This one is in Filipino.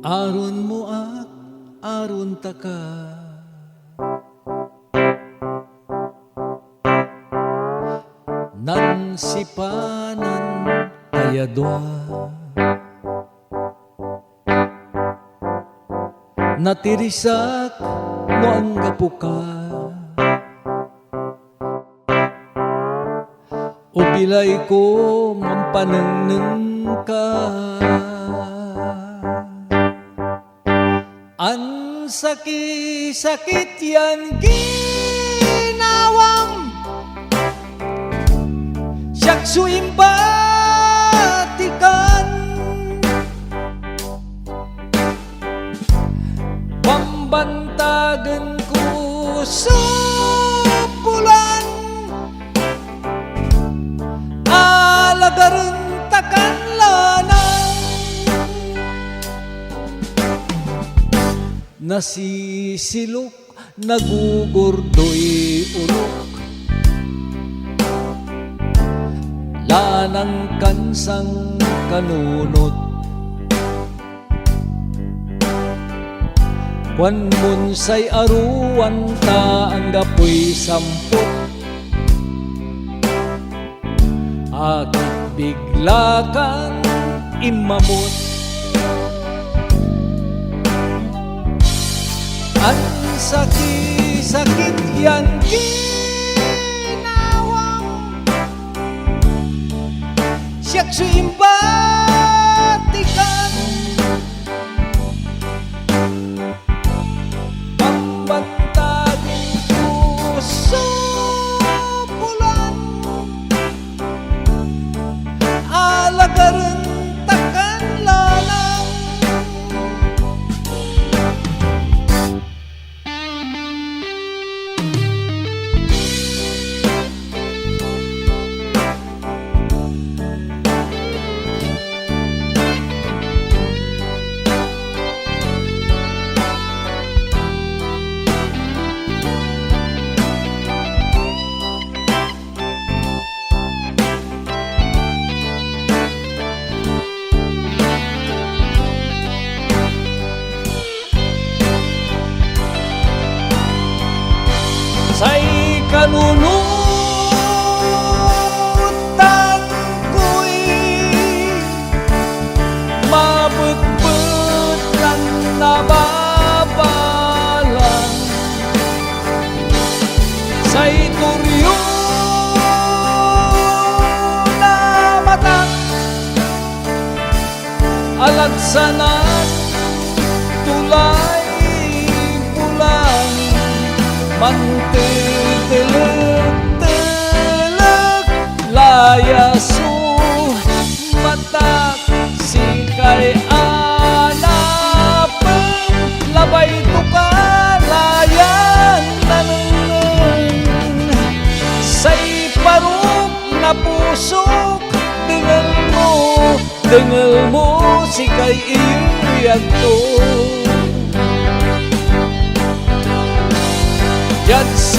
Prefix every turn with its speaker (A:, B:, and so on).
A: Aron mo ak, aron taka, nan sipanan kayadwa, natirisak no ang gapuka, o bilay ko mampanengneng ka. Ang sakit yan ginawam, siyak suimbatikan, pambantagan ko sa bulan, alagaran takan lanang, nasisilok, nagugurdoy ulok, lanang kansang kanunot, kwan munsay aruan ta ang gapoy sampot, agit bigla kang imamot. Ang sakit yan ginawang, siyak suimbatikan, pambantagin ko sa bulan, alagaran takan lanang. Say kanunutan ko'y mabutbut lang nababalan, say turyo na mata alagsanan tulay bulan, mantelek-telek layasu matak sikay anapeng labay tukalayan naneng, say parok na pusok dengal mo sikay iyag to. Just